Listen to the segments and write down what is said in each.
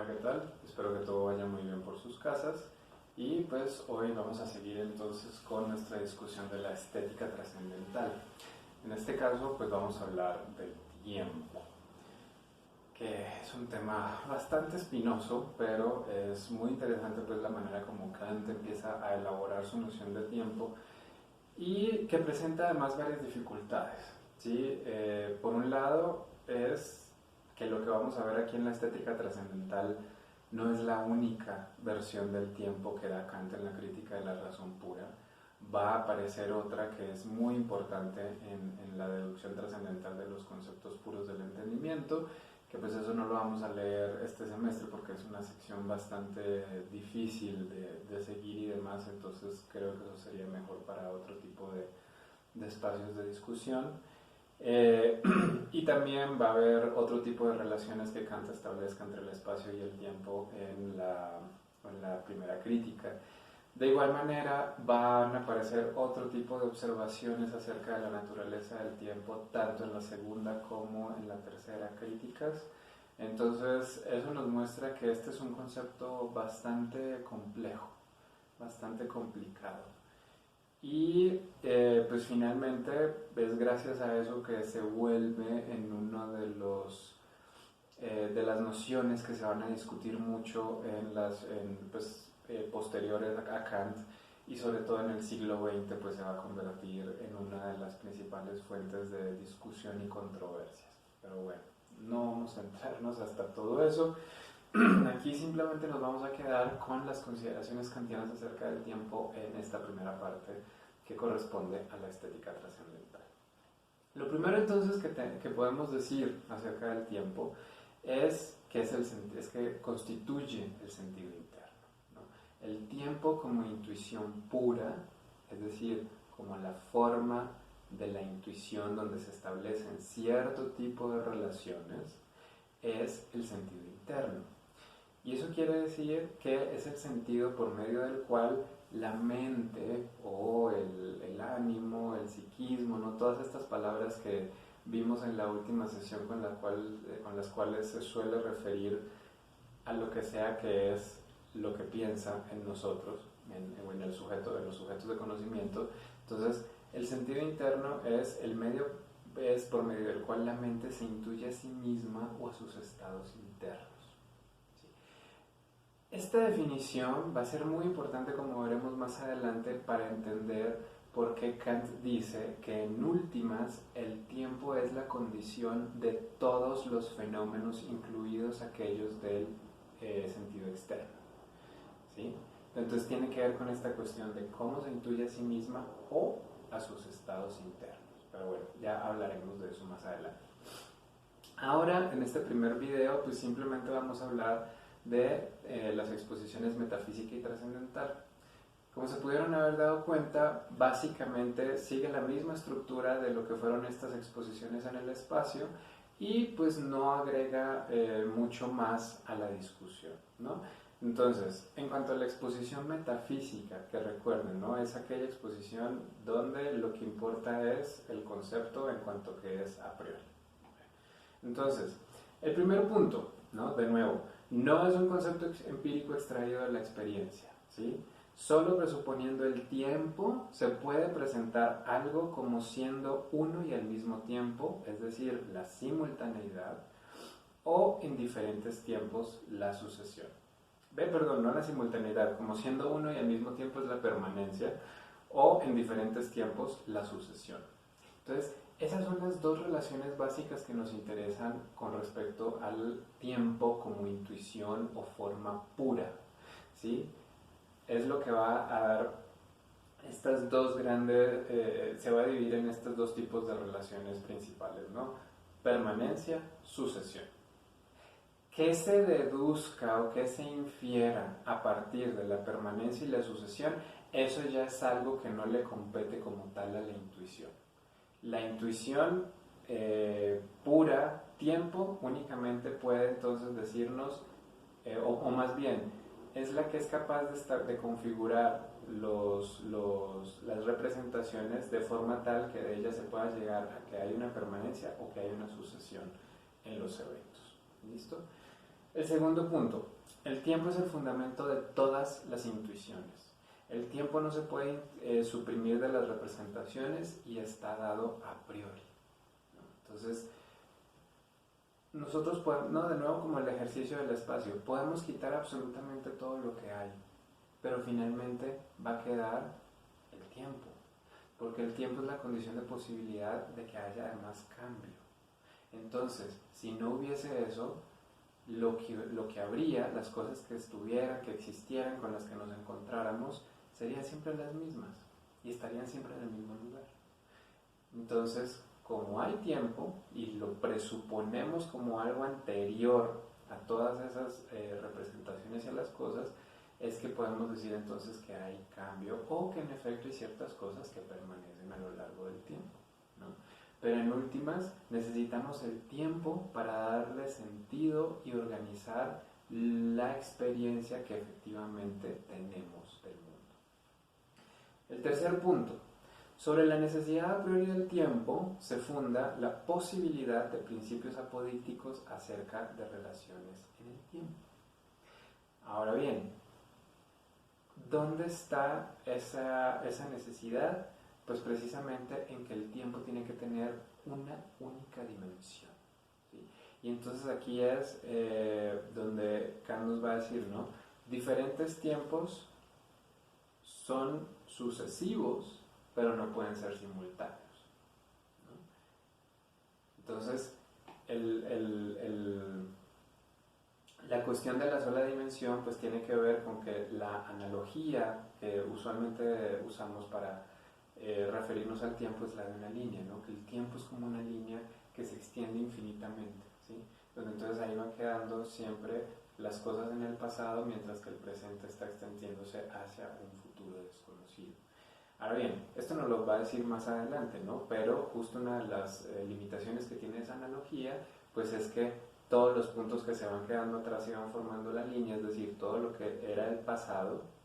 Hola, ¿qué tal? Espero que todo vaya muy bien por sus casas. Y pues hoy vamos a seguir entonces con nuestra discusión de la estética trascendental. En este caso pues vamos a hablar del tiempo, que es un tema bastante espinoso, pero es muy interesante pues la manera como Kant empieza a elaborar su noción de tiempo y que presenta además varias dificultades, ¿sí? Por un lado es que lo que vamos a ver aquí en la estética trascendental no es la única versión del tiempo que da Kant en la crítica de la razón pura. Va a aparecer otra que es muy importante en la deducción trascendental de los conceptos puros del entendimiento, que pues eso no lo vamos a leer este semestre porque es una sección bastante difícil de seguir y demás, entonces creo que eso sería mejor para otro tipo de espacios de discusión. Y también va a haber otro tipo de relaciones que Kant establezca entre el espacio y el tiempo en la primera crítica. De igual manera van a aparecer otro tipo de observaciones acerca de la naturaleza del tiempo, tanto en la segunda como en la tercera críticas. Entonces eso nos muestra que este es un concepto bastante complejo, bastante complicado. Y pues finalmente es gracias a eso que se vuelve en uno de las nociones que se van a discutir mucho posteriores a Kant, y sobre todo en el siglo XX pues se va a convertir en una de las principales fuentes de discusión y controversias. Pero bueno, no vamos a centrarnos hasta todo eso. Aquí simplemente nos vamos a quedar con las consideraciones kantianas acerca del tiempo en esta primera parte que corresponde a la estética trascendental. Lo primero entonces que podemos decir acerca del tiempo es que constituye el sentido interno, ¿no? El tiempo como intuición pura, es decir, como la forma de la intuición donde se establecen cierto tipo de relaciones, es el sentido interno. Y eso quiere decir que es el sentido por medio del cual la mente o el ánimo, el psiquismo, ¿no? Todas estas palabras que vimos en la última sesión con las cuales se suele referir a lo que sea que es lo que piensa en nosotros, en los sujetos de conocimiento. Entonces, el sentido interno es por medio del cual la mente se intuye a sí misma o a sus estados internos. Esta definición va a ser muy importante, como veremos más adelante, para entender por qué Kant dice que en últimas el tiempo es la condición de todos los fenómenos, incluidos aquellos del sentido externo, ¿sí? Entonces tiene que ver con esta cuestión de cómo se intuye a sí misma o a sus estados internos. Pero bueno, ya hablaremos de eso más adelante. Ahora, en este primer video, pues simplemente vamos a hablar de las exposiciones metafísica y trascendental. Como se pudieron haber dado cuenta, básicamente sigue la misma estructura de lo que fueron estas exposiciones en el espacio y pues no agrega mucho más a la discusión, ¿no? Entonces, en cuanto a la exposición metafísica, que recuerden, ¿no? Es aquella exposición donde lo que importa es el concepto en cuanto que es a priori. Entonces, el primer punto, ¿no? De nuevo, no es un concepto empírico extraído de la experiencia, ¿sí? Solo presuponiendo el tiempo se puede presentar algo como siendo uno y al mismo tiempo, es decir, la simultaneidad, o en diferentes tiempos la sucesión. No la simultaneidad, como siendo uno y al mismo tiempo es la permanencia, o en diferentes tiempos la sucesión. Entonces, esas son las dos relaciones básicas que nos interesan con respecto al tiempo como intuición o forma pura, ¿sí? Es lo que va a dar estas dos grandes, se va a dividir en estos dos tipos de relaciones principales, ¿no? Permanencia, sucesión. Que se deduzca o que se infiera a partir de la permanencia y la sucesión, eso ya es algo que no le compete como tal a la intuición. La intuición pura, tiempo, únicamente puede entonces decirnos, o más bien, es la que es capaz de configurar las representaciones de forma tal que de ellas se pueda llegar a que hay una permanencia o que hay una sucesión en los eventos. ¿Listo? El segundo punto, el tiempo es el fundamento de todas las intuiciones. El tiempo no se puede suprimir de las representaciones y está dado a priori, ¿no? Entonces, nosotros podemos, ¿no? De nuevo como el ejercicio del espacio, podemos quitar absolutamente todo lo que hay, pero finalmente va a quedar el tiempo, porque el tiempo es la condición de posibilidad de que haya además cambio. Entonces, si no hubiese eso, lo que habría, las cosas que estuvieran, que existieran, con las que nos encontráramos, serían siempre las mismas y estarían siempre en el mismo lugar. Entonces, como hay tiempo y lo presuponemos como algo anterior a todas esas representaciones y a las cosas, es que podemos decir entonces que hay cambio o que en efecto hay ciertas cosas que permanecen a lo largo del tiempo, ¿no? Pero en últimas necesitamos el tiempo para darle sentido y organizar la experiencia que efectivamente tenemos del mundo. El tercer punto, sobre la necesidad a priori del tiempo se funda la posibilidad de principios apodícticos acerca de relaciones en el tiempo. Ahora bien, ¿dónde está esa necesidad? Pues precisamente en que el tiempo tiene que tener una única dimensión, ¿sí? Y entonces aquí es donde Kant nos va a decir, ¿no? Diferentes tiempos son sucesivos, pero no pueden ser simultáneos, ¿no? Entonces, la cuestión de la sola dimensión pues tiene que ver con que la analogía que usualmente usamos para referirnos al tiempo es la de una línea, ¿no? Que el tiempo es como una línea que se extiende infinitamente, ¿sí? Donde entonces ahí van quedando siempre las cosas en el pasado mientras que el presente está extendiéndose hacia un futuro desconocido. Ahora bien, esto nos lo va a decir más adelante, ¿no? Pero justo una de las limitaciones que tiene esa analogía pues es que todos los puntos que se van quedando atrás y van formando la línea, es decir, todo lo que era el pasado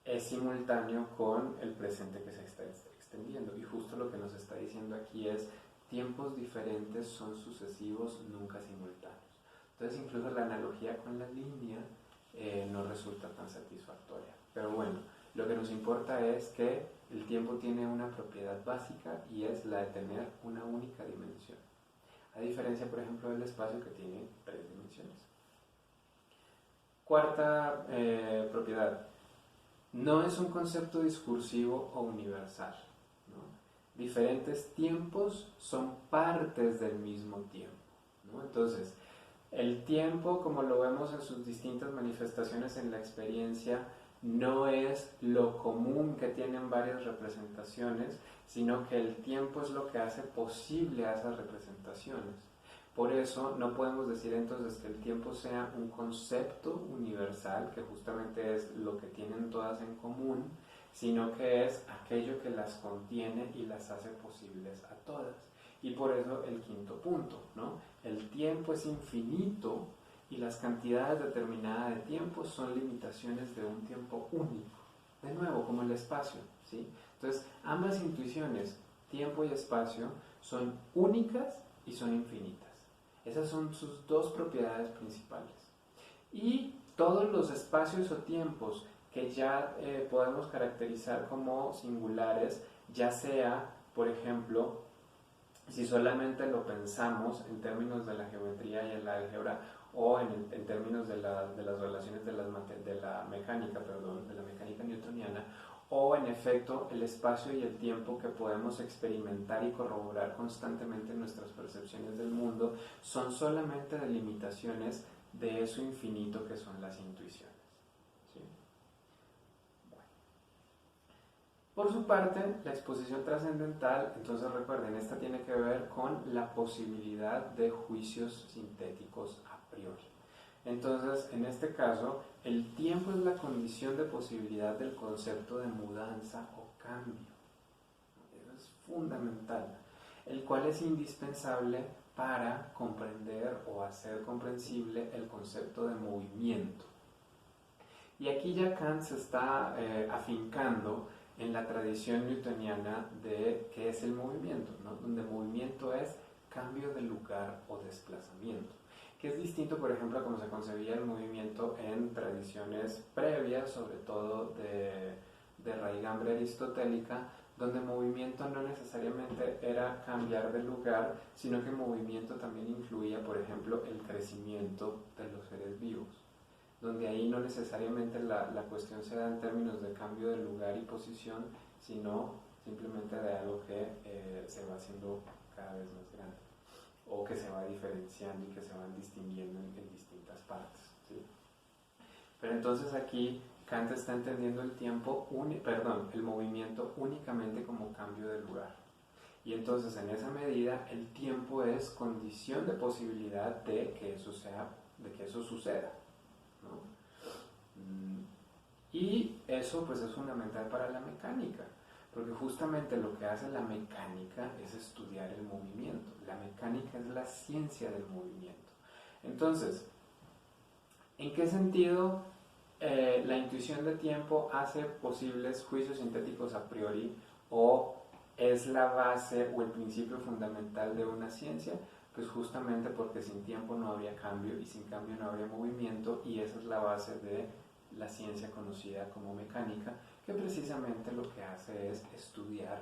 es simultáneo con el presente que se está extendiendo. Y justo lo que nos está diciendo aquí es, tiempos diferentes son sucesivos, nunca simultáneos. Entonces incluso la analogía con la línea no resulta tan satisfactoria. Pero bueno, lo que nos importa es que el tiempo tiene una propiedad básica y es la de tener una única dimensión. A diferencia, por ejemplo, del espacio que tiene 3 dimensiones. Cuarta propiedad. No es un concepto discursivo o universal, ¿no? Diferentes tiempos son partes del mismo tiempo, ¿no? Entonces, el tiempo, como lo vemos en sus distintas manifestaciones en la experiencia, no es lo común que tienen varias representaciones, sino que el tiempo es lo que hace posible a esas representaciones. Por eso no podemos decir entonces que el tiempo sea un concepto universal, que justamente es lo que tienen todas en común, sino que es aquello que las contiene y las hace posibles a todas. Y por eso el quinto punto, ¿no? El tiempo es infinito y las cantidades determinadas de tiempo son limitaciones de un tiempo único. De nuevo, como el espacio, ¿sí? Entonces, ambas intuiciones, tiempo y espacio, son únicas y son infinitas. Esas son sus dos propiedades principales. Y todos los espacios o tiempos que ya podemos caracterizar como singulares, ya sea, por ejemplo, si solamente lo pensamos en términos de la geometría y el álgebra o en términos de las relaciones de la mecánica newtoniana, o en efecto el espacio y el tiempo que podemos experimentar y corroborar constantemente en nuestras percepciones del mundo son solamente delimitaciones de eso infinito que son las intuiciones, ¿sí? Bueno. Por su parte, la exposición trascendental, entonces recuerden, esta tiene que ver con la posibilidad de juicios sintéticos a priori. Entonces, en este caso, el tiempo es la condición de posibilidad del concepto de mudanza o cambio. Eso es fundamental, el cual es indispensable para comprender o hacer comprensible el concepto de movimiento. Y aquí ya Kant se está afincando en la tradición newtoniana de qué es el movimiento, ¿no? Donde movimiento es cambio de lugar o desplazamiento, que es distinto, por ejemplo, a cómo se concebía el movimiento en tradiciones previas, sobre todo de raigambre aristotélica, donde movimiento no necesariamente era cambiar de lugar, sino que movimiento también incluía, por ejemplo, el crecimiento de los seres vivos, donde ahí no necesariamente la cuestión se da en términos de cambio de lugar y posición, sino simplemente de algo que se va haciendo cada vez más grande, o que se va diferenciando y que se van distinguiendo en distintas partes, ¿sí? Pero entonces aquí Kant está entendiendo el tiempo, el movimiento únicamente como cambio de lugar. Y entonces en esa medida el tiempo es condición de posibilidad de que eso suceda, ¿no? Y eso pues es fundamental para la mecánica, porque justamente lo que hace la mecánica es estudiar el movimiento. La mecánica es la ciencia del movimiento. Entonces, ¿en qué sentido la intuición de tiempo hace posibles juicios sintéticos a priori, o es la base o el principio fundamental de una ciencia? Pues justamente porque sin tiempo no habría cambio y sin cambio no habría movimiento, y esa es la base de la ciencia conocida como mecánica, que precisamente lo que hace es estudiar